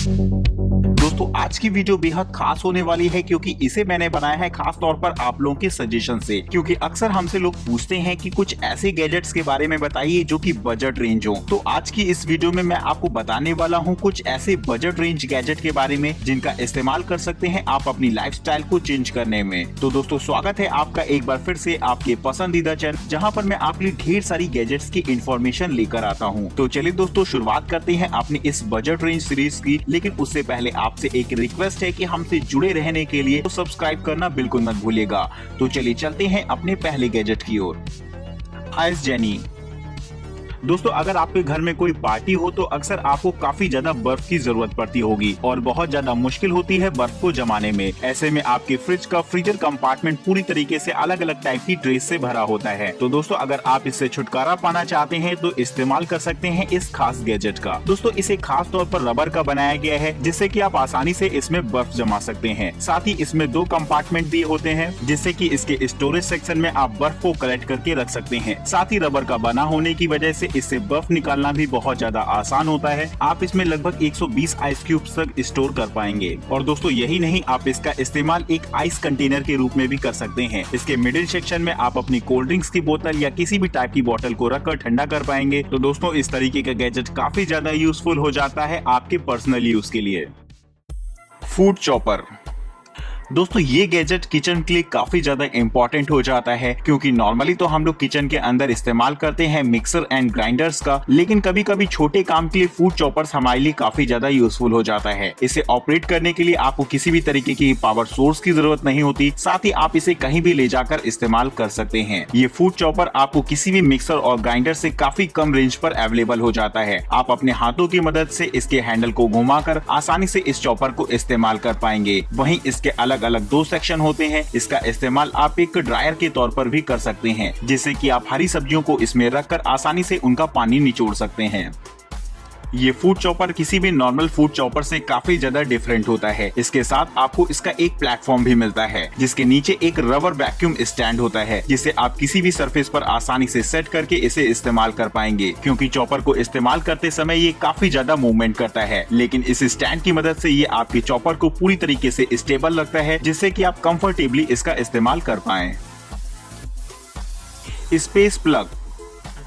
दोस्तों आज की वीडियो बेहद खास होने वाली है क्योंकि इसे मैंने बनाया है खास तौर पर आप लोगों के सजेशन से, क्योंकि अक्सर हमसे लोग पूछते हैं कि कुछ ऐसे गैजेट्स के बारे में बताइए जो कि बजट रेंज हो। तो आज की इस वीडियो में मैं आपको बताने वाला हूं कुछ ऐसे बजट रेंज गैजेट के बारे में जिनका इस्तेमाल कर सकते हैं आप अपनी लाइफस्टाइल को चेंज करने में। तो दोस्तों स्वागत है आपका एक बार फिर से आपके पसंदीदा चैनल, जहाँ पर मैं आपके लिए ढेर सारी गैजेट्स की इंफॉर्मेशन लेकर आता हूँ। तो चलिए दोस्तों शुरुआत करते हैं अपनी इस बजट रेंज सीरीज की, लेकिन उससे पहले आपसे एक रिक्वेस्ट है कि हमसे जुड़े रहने के लिए तो सब्सक्राइब करना बिल्कुल मत भूलिएगा। तो चलिए चलते हैं अपने पहले गैजेट की ओर। Ice jenny. दोस्तों अगर आपके घर में कोई पार्टी हो तो अक्सर आपको काफी ज्यादा बर्फ की जरूरत पड़ती होगी और बहुत ज्यादा मुश्किल होती है बर्फ को जमाने में। ऐसे में आपके फ्रिज का फ्रीजर कंपार्टमेंट पूरी तरीके से अलग अलग टाइप की ट्रेस से भरा होता है। तो दोस्तों अगर आप इससे छुटकारा पाना चाहते हैं तो इस्तेमाल कर सकते हैं इस खास गैजेट का। दोस्तों इसे खास तौर पर रबर का बनाया गया है जिससे कि आप आसानी से इसमें बर्फ जमा सकते हैं। साथ ही इसमें 2 कंपार्टमेंट भी होते हैं जिससे कि इसके स्टोरेज सेक्शन में आप बर्फ को कलेक्ट करके रख सकते हैं। साथ ही रबर का बना होने की वजह से इससे बर्फ निकालना भी बहुत ज्यादा आसान होता है। आप इसमें लगभग 120 आइस क्यूब्स तक स्टोर कर पाएंगे। और दोस्तों यही नहीं, आप इसका इस्तेमाल एक आइस कंटेनर के रूप में भी कर सकते हैं। इसके मिडिल सेक्शन में आप अपनी कोल्ड ड्रिंक्स की बोतल या किसी भी टाइप की बोतल को रखकर ठंडा कर पाएंगे। तो दोस्तों इस तरीके का गैजेट काफी ज्यादा यूजफुल हो जाता है आपके पर्सनल यूज के लिए। Food chopper. दोस्तों ये गैजेट किचन के लिए काफी ज्यादा इम्पोर्टेंट हो जाता है, क्योंकि नॉर्मली तो हम लोग किचन के अंदर इस्तेमाल करते हैं मिक्सर एंड ग्राइंडर्स का, लेकिन कभी कभी छोटे काम के लिए फूड चॉपर्स हमारे लिए काफी ज्यादा यूजफुल हो जाता है। इसे ऑपरेट करने के लिए आपको किसी भी तरीके की पावर सोर्स की जरूरत नहीं होती। साथ ही आप इसे कहीं भी ले जाकर इस्तेमाल कर सकते हैं। ये फूड चॉपर आपको किसी भी मिक्सर और ग्राइंडर से काफी कम रेंज पर अवेलेबल हो जाता है। आप अपने हाथों की मदद से इसके हैंडल को घुमाकर आसानी से इस चॉपर को इस्तेमाल कर पाएंगे। वहीं इसके अलग अलग 2 सेक्शन होते हैं। इसका इस्तेमाल आप एक ड्रायर के तौर पर भी कर सकते हैं, जिससे कि आप हरी सब्जियों को इसमें रखकर आसानी से उनका पानी निचोड़ सकते हैं। ये फूड चॉपर किसी भी नॉर्मल फूड चॉपर से काफी ज्यादा डिफरेंट होता है। इसके साथ आपको इसका एक प्लेटफॉर्म भी मिलता है जिसके नीचे एक रबर वैक्यूम स्टैंड होता है, जिसे आप किसी भी सरफेस पर आसानी से सेट करके इसे इस्तेमाल कर पाएंगे। क्योंकि चॉपर को इस्तेमाल करते समय ये काफी ज्यादा मूवमेंट करता है, लेकिन इस स्टैंड की मदद से ये आपके चॉपर को पूरी तरीके से स्टेबल रखता है, जिससे कि आप कंफर्टेबली इसका इस्तेमाल कर पाएं। Space plug.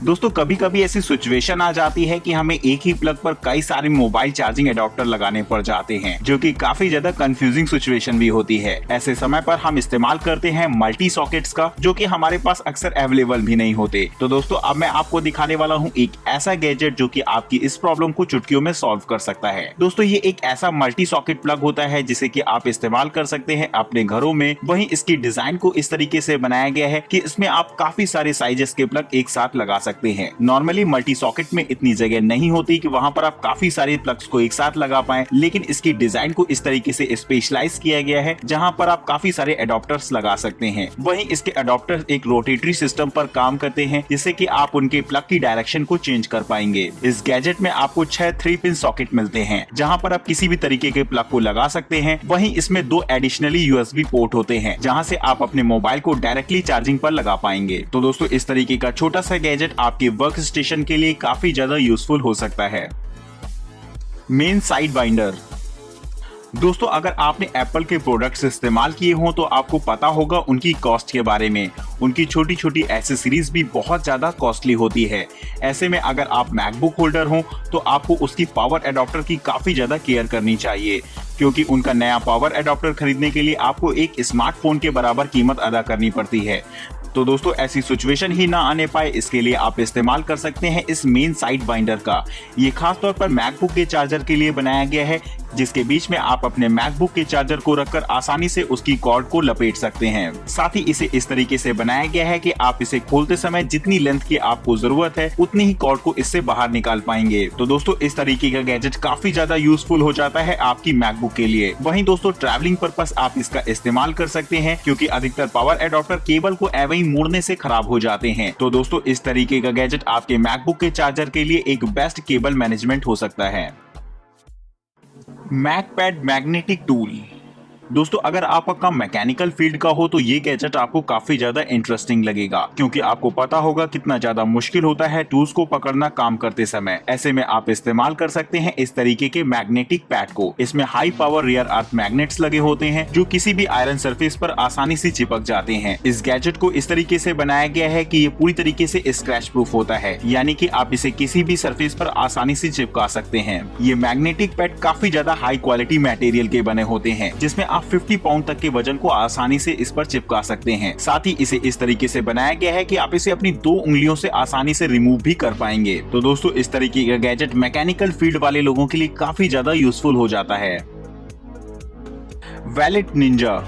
दोस्तों कभी कभी ऐसी सिचुएशन आ जाती है कि हमें एक ही प्लग पर कई सारे मोबाइल चार्जिंग एडाप्टर लगाने पड़ जाते हैं, जो कि काफी ज्यादा कंफ्यूजिंग सिचुएशन भी होती है। ऐसे समय पर हम इस्तेमाल करते हैं मल्टी सॉकेट्स का, जो कि हमारे पास अक्सर अवेलेबल भी नहीं होते। तो दोस्तों अब मैं आपको दिखाने वाला हूँ एक ऐसा गैजेट जो कि आपकी इस प्रॉब्लम को चुटकियों में सॉल्व कर सकता है। दोस्तों ये एक ऐसा मल्टी सॉकेट प्लग होता है जिसे कि आप इस्तेमाल कर सकते हैं अपने घरों में। वहीं इसकी डिजाइन को इस तरीके से बनाया गया है कि इसमें आप काफी सारे साइजेस के प्लग एक साथ लगा सकते हैं। नॉर्मली मल्टी सॉकेट में इतनी जगह नहीं होती कि वहां पर आप काफी सारे प्लग्स को एक साथ लगा पाएं, लेकिन इसकी डिजाइन को इस तरीके से स्पेशलाइज किया गया है जहां पर आप काफी सारे एडाप्टर्स लगा सकते हैं। वहीं इसके एडाप्टर्स एक रोटेटरी सिस्टम पर काम करते हैं, जिससे कि आप उनके प्लग की डायरेक्शन को चेंज कर पाएंगे। इस गैजेट में आपको 6 3-पिन सॉकेट मिलते हैं, जहां पर आप किसी भी तरीके के प्लग को लगा सकते हैं। वहीं इसमें 2 एडिशनली USB पोर्ट होते हैं, जहां से आप अपने मोबाइल को डायरेक्टली चार्जिंग पर लगा पाएंगे। तो दोस्तों इस तरीके का छोटा सा गैजेट आपके वर्क स्टेशन के लिए काफी ज्यादा यूजफुल हो सकता है। Main side binder. दोस्तों अगर आपने एप्पल के प्रोडक्ट्स इस्तेमाल किए हों तो आपको पता होगा उनकी कॉस्ट के बारे में। उनकी छोटी छोटी एसेसरीज भी बहुत ज्यादा कॉस्टली होती है। ऐसे में अगर आप मैकबुक होल्डर हो तो आपको उसकी पावर एडाप्टर की काफी ज्यादा केयर करनी चाहिए, क्योंकि उनका नया पावर एडाप्टर खरीदने के लिए आपको एक स्मार्टफोन के बराबर कीमत अदा करनी पड़ती है। तो दोस्तों ऐसी सिचुएशन ही ना आने पाए, इसके लिए आप इस्तेमाल कर सकते हैं इस मेन साइड बाइंडर का। ये खास तौर पर मैकबुक के चार्जर के लिए बनाया गया है, जिसके बीच में आप अपने मैकबुक के चार्जर को रखकर आसानी से उसकी कॉर्ड को लपेट सकते हैं। साथ ही इसे इस तरीके से बनाया गया है कि आप इसे खोलते समय जितनी लेंथ की आपको जरूरत है उतनी ही कॉर्ड को इससे बाहर निकाल पाएंगे। तो दोस्तों इस तरीके का गैजेट काफी ज्यादा यूजफुल हो जाता है आपकी मैकबुक के लिए। वहीं दोस्तों ट्रैवलिंग पर्पस आप इसका इस्तेमाल कर सकते हैं, क्योंकि अधिकतर पावर एडाप्टर केबल को एवं ही मोड़ने से खराब हो जाते हैं। तो दोस्तों इस तरीके का गैजेट आपके मैकबुक के चार्जर के लिए एक बेस्ट केबल मैनेजमेंट हो सकता है। मैकपैड मैग्नेटिक टूल। दोस्तों अगर आप पक्का मैकेनिकल फील्ड का हो तो ये गैजेट आपको काफी ज्यादा इंटरेस्टिंग लगेगा, क्योंकि आपको पता होगा कितना ज्यादा मुश्किल होता है टूल्स को पकड़ना काम करते समय। ऐसे में आप इस्तेमाल कर सकते हैं इस तरीके के मैग्नेटिक पैड को। इसमें हाई पावर रियर अर्थ मैग्नेट्स लगे होते हैं जो किसी भी आयरन सरफेस पर आसानी से चिपक जाते हैं। इस गैजेट को इस तरीके से बनाया गया है कि ये पूरी तरीके से स्क्रैच प्रूफ होता है, यानी कि आप इसे किसी भी सरफेस पर आसानी से चिपका सकते हैं। ये मैग्नेटिक पैड काफी ज्यादा हाई क्वालिटी मटेरियल के बने होते हैं, जिसमें आप 50 पाउंड तक के वजन को आसानी से इस पर चिपका सकते हैं। साथ ही इसे इस तरीके से बनाया गया है कि आप इसे अपनी 2 उंगलियों से आसानी से रिमूव भी कर पाएंगे। तो दोस्तों इस तरीके का गैजेट मैकेनिकल फील्ड वाले लोगों के लिए काफी ज्यादा यूजफुल हो जाता है। Wallet Ninja.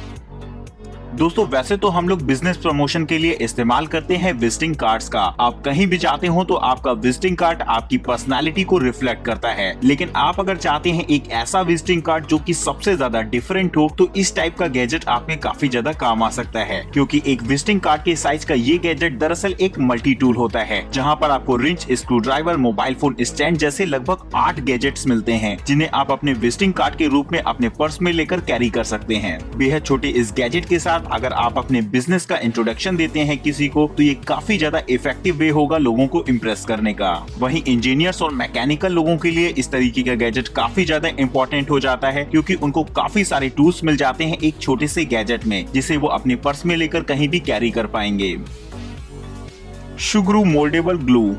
दोस्तों वैसे तो हम लोग बिजनेस प्रमोशन के लिए इस्तेमाल करते हैं विजिटिंग कार्ड्स का। आप कहीं भी जाते हो तो आपका विजिटिंग कार्ड आपकी पर्सनालिटी को रिफ्लेक्ट करता है, लेकिन आप अगर चाहते हैं एक ऐसा विजिटिंग कार्ड जो कि सबसे ज्यादा डिफरेंट हो, तो इस टाइप का गैजेट आप में काफी ज्यादा काम आ सकता है। क्योंकि एक विजिटिंग कार्ड के साइज का ये गैजेट दरअसल एक मल्टी टूल होता है, जहाँ पर आपको wrench, screw driver, mobile phone stand जैसे लगभग 8 गैजेट्स मिलते हैं, जिन्हें आप अपने विजिटिंग कार्ड के रूप में अपने पर्स में लेकर कैरी कर सकते हैं। बेहद छोटे इस गैजेट के साथ अगर आप अपने बिजनेस का इंट्रोडक्शन देते हैं किसी को, तो ये काफी ज्यादा इफेक्टिव वे होगा लोगों को इम्प्रेस करने का। वहीं इंजीनियर्स और मैकेनिकल लोगों के लिए इस तरीके का गैजेट काफी ज्यादा इंपॉर्टेंट हो जाता है, क्योंकि उनको काफी सारे टूल्स मिल जाते हैं एक छोटे से गैजेट में, जिसे वो अपने पर्स में लेकर कहीं भी कैरी कर पाएंगे। शुग्रू मोल्डेबल ग्लू।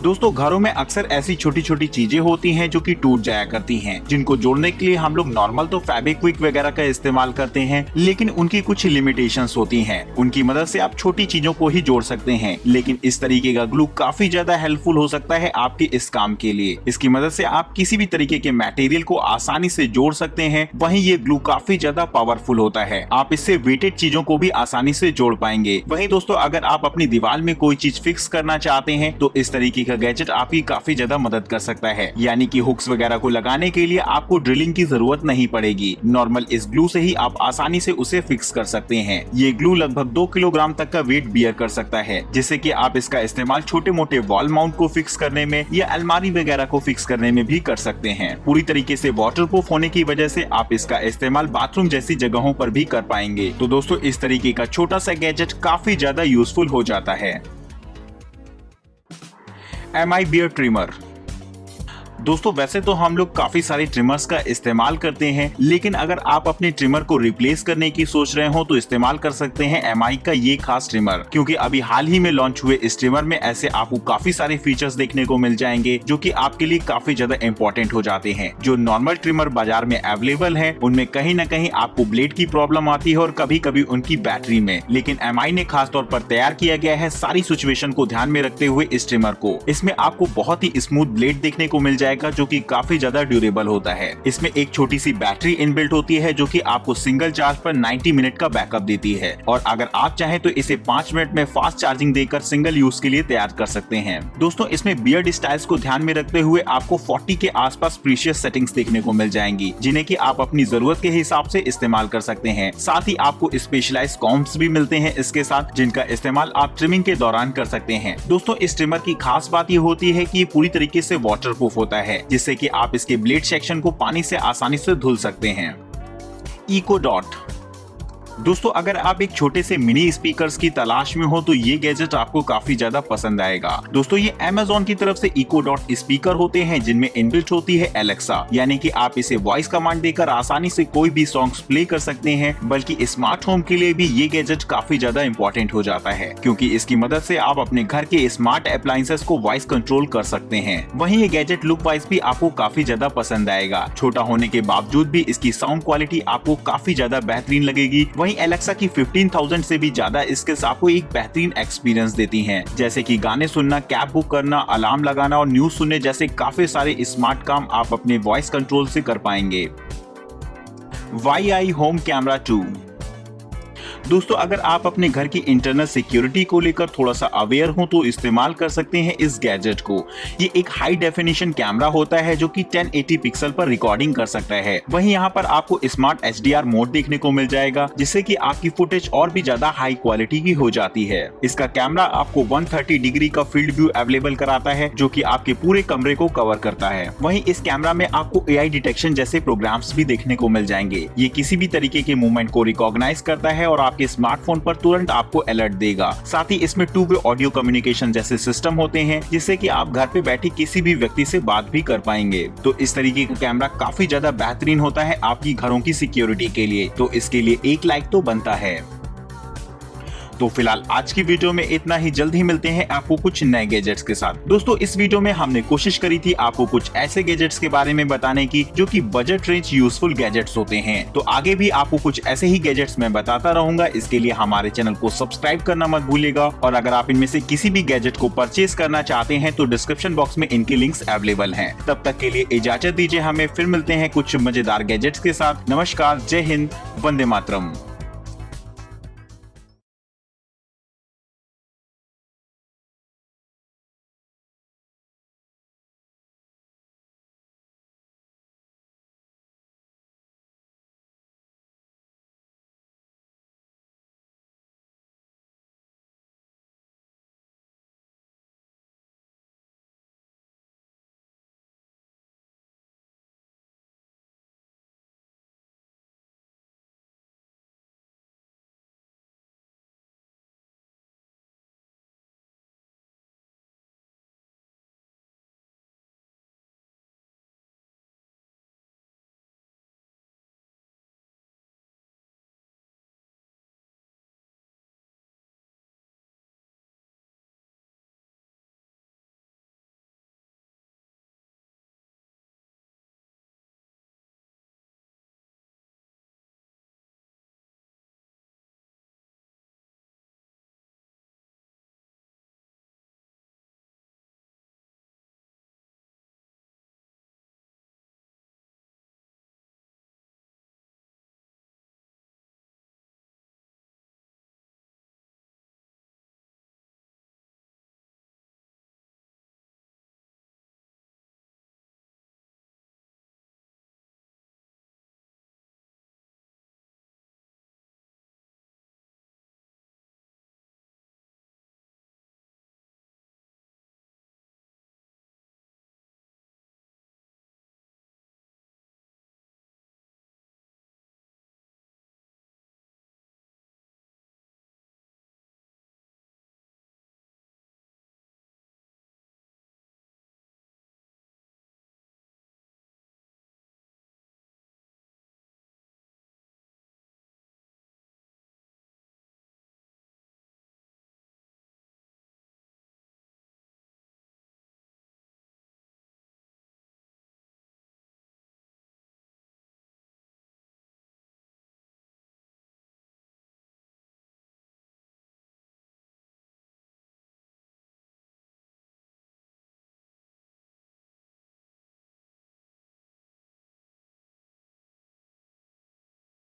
दोस्तों घरों में अक्सर ऐसी छोटी छोटी चीजें होती हैं जो कि टूट जाया करती हैं, जिनको जोड़ने के लिए हम लोग नॉर्मल तो फेविक्विक वगैरह का इस्तेमाल करते हैं, लेकिन उनकी कुछ लिमिटेशंस होती हैं। उनकी मदद से आप छोटी चीजों को ही जोड़ सकते हैं, लेकिन इस तरीके का ग्लू काफी ज्यादा हेल्पफुल हो सकता है आपके इस काम के लिए। इसकी मदद से आप किसी भी तरीके के मटेरियल को आसानी से जोड़ सकते हैं। वहीं ये ग्लू काफी ज्यादा पावरफुल होता है, आप इससे वेटेड चीजों को भी आसानी से जोड़ पाएंगे। वहीं दोस्तों अगर आप अपनी दीवार में कोई चीज फिक्स करना चाहते हैं तो इस तरीके गैजेट आपकी काफी ज्यादा मदद कर सकता है, यानी कि हुक्स वगैरह को लगाने के लिए आपको ड्रिलिंग की जरूरत नहीं पड़ेगी। नॉर्मल इस ग्लू से ही आप आसानी से उसे फिक्स कर सकते हैं। ये ग्लू लगभग 2 किलोग्राम तक का वेट बियर कर सकता है, जिससे कि आप इसका इस्तेमाल छोटे मोटे वॉल माउंट को फिक्स करने में या अलमारी वगैरह को फिक्स करने में भी कर सकते हैं। पूरी तरीके से वाटरप्रूफ होने की वजह से आप इसका इस्तेमाल बाथरूम जैसी जगहों पर भी कर पाएंगे। तो दोस्तों इस तरीके का छोटा सा गैजेट काफी ज्यादा यूजफुल हो जाता है। MI Beard Trimmer। दोस्तों वैसे तो हम लोग काफी सारे ट्रिमर्स का इस्तेमाल करते हैं, लेकिन अगर आप अपने ट्रिमर को रिप्लेस करने की सोच रहे हो तो इस्तेमाल कर सकते हैं MI का ये खास ट्रिमर, क्योंकि अभी हाल ही में लॉन्च हुए इस ट्रिमर में ऐसे आपको काफी सारे फीचर्स देखने को मिल जाएंगे जो कि आपके लिए काफी ज्यादा इंपॉर्टेंट हो जाते हैं। जो नॉर्मल ट्रिमर बाजार में अवेलेबल है उनमें कहीं न कहीं आपको ब्लेड की प्रॉब्लम आती है और कभी कभी उनकी बैटरी में, लेकिन MI ने खास तौर पर तैयार किया गया है सारी सिचुएशन को ध्यान में रखते हुए इस ट्रिमर को। इसमें आपको बहुत ही स्मूथ ब्लेड देखने को मिल जाएगा जो कि काफी ज्यादा ड्यूरेबल होता है। इसमें एक छोटी सी बैटरी इनबिल्ट होती है जो कि आपको सिंगल चार्ज पर 90 मिनट का बैकअप देती है, और अगर आप चाहें तो इसे 5 मिनट में फास्ट चार्जिंग देकर सिंगल यूज के लिए तैयार कर सकते हैं। दोस्तों इसमें बियर्ड स्टाइल्स को ध्यान में रखते हुए आपको 40 के आसपास प्रीशियस सेटिंग्स देखने को मिल जाएंगी, जिन्हें कि आप अपनी जरूरत के हिसाब से इस्तेमाल कर सकते हैं। साथ ही आपको स्पेशलाइज्ड कॉम्ब्स भी मिलते हैं इसके साथ, जिनका इस्तेमाल आप ट्रिमिंग के दौरान कर सकते हैं। दोस्तों इस ट्रिमर की खास बात ये होती है कि ये पूरी तरीके से वाटरप्रूफ होता है, जिससे कि आप इसके ब्लेड सेक्शन को पानी से आसानी से धुल सकते हैं। Echo Dot. दोस्तों अगर आप एक छोटे से मिनी स्पीकर्स की तलाश में हो तो ये गैजेट आपको काफी ज्यादा पसंद आएगा। दोस्तों ये Amazon की तरफ से इको डॉट स्पीकर होते हैं, जिनमें इनबिल्ट होती है एलेक्सा, यानी कि आप इसे वॉइस कमांड देकर आसानी से कोई भी सॉन्ग्स प्ले कर सकते हैं। बल्कि स्मार्ट होम के लिए भी ये गैजेट काफी ज्यादा इंपॉर्टेंट हो जाता है, क्योंकि इसकी मदद से आप अपने घर के स्मार्ट अप्लायंसेस को वॉइस कंट्रोल कर सकते हैं। वहीं ये गैजेट लुक वाइज भी आपको काफी ज्यादा पसंद आएगा। छोटा होने के बावजूद भी इसकी साउंड क्वालिटी आपको काफी ज्यादा बेहतरीन लगेगी। वहीं एलेक्सा की 15,000 से भी ज्यादा स्किल्स आपको एक बेहतरीन एक्सपीरियंस देती हैं, जैसे कि गाने सुनना, कैब बुक करना, अलार्म लगाना और न्यूज सुनने जैसे काफी सारे स्मार्ट काम आप अपने वॉइस कंट्रोल से कर पाएंगे। YI home camera 2। दोस्तों अगर आप अपने घर की इंटरनल सिक्योरिटी को लेकर थोड़ा सा अवेयर हो तो इस्तेमाल कर सकते हैं इस गैजेट को। ये एक हाई डेफिनेशन कैमरा होता है जो कि 1080 पिक्सल पर रिकॉर्डिंग कर सकता है। वहीं यहाँ पर आपको स्मार्ट HDR मोड देखने को मिल जाएगा, जिससे कि आपकी फुटेज और भी ज्यादा हाई क्वालिटी की हो जाती है। इसका कैमरा आपको 130 डिग्री का फील्ड व्यू अवेलेबल कराता है, जो कि आपके पूरे कमरे को कवर करता है। वहीं इस कैमरा में आपको AI डिटेक्शन जैसे प्रोग्राम्स भी देखने को मिल जाएंगे। ये किसी भी तरीके के मूवमेंट को रिकॉग्नाइज करता है और आपके स्मार्टफोन पर तुरंत आपको अलर्ट देगा। साथ ही इसमें 2-वे ऑडियो कम्युनिकेशन जैसे सिस्टम होते हैं, जिससे कि आप घर पे बैठे किसी भी व्यक्ति से बात भी कर पाएंगे। तो इस तरीके का कैमरा काफी ज्यादा बेहतरीन होता है आपकी घरों की सिक्योरिटी के लिए, तो इसके लिए एक लाइक तो बनता है। तो फिलहाल आज की वीडियो में इतना ही। जल्द ही मिलते हैं आपको कुछ नए गैजेट्स के साथ। दोस्तों इस वीडियो में हमने कोशिश करी थी आपको कुछ ऐसे गैजेट्स के बारे में बताने की जो कि बजट रेंज यूजफुल गैजेट्स होते हैं। तो आगे भी आपको कुछ ऐसे ही गैजेट्स मैं बताता रहूंगा। इसके लिए हमारे चैनल को सब्सक्राइब करना मत भूलिएगा, और अगर आप इनमें से किसी भी गैजेट को परचेज करना चाहते हैं तो डिस्क्रिप्शन बॉक्स में इनके लिंक्स अवेलेबल हैं। तब तक के लिए इजाजत दीजिए, हमें फिर मिलते हैं कुछ मजेदार गैजेट्स के साथ। नमस्कार, जय हिंद, वंदे मातरम।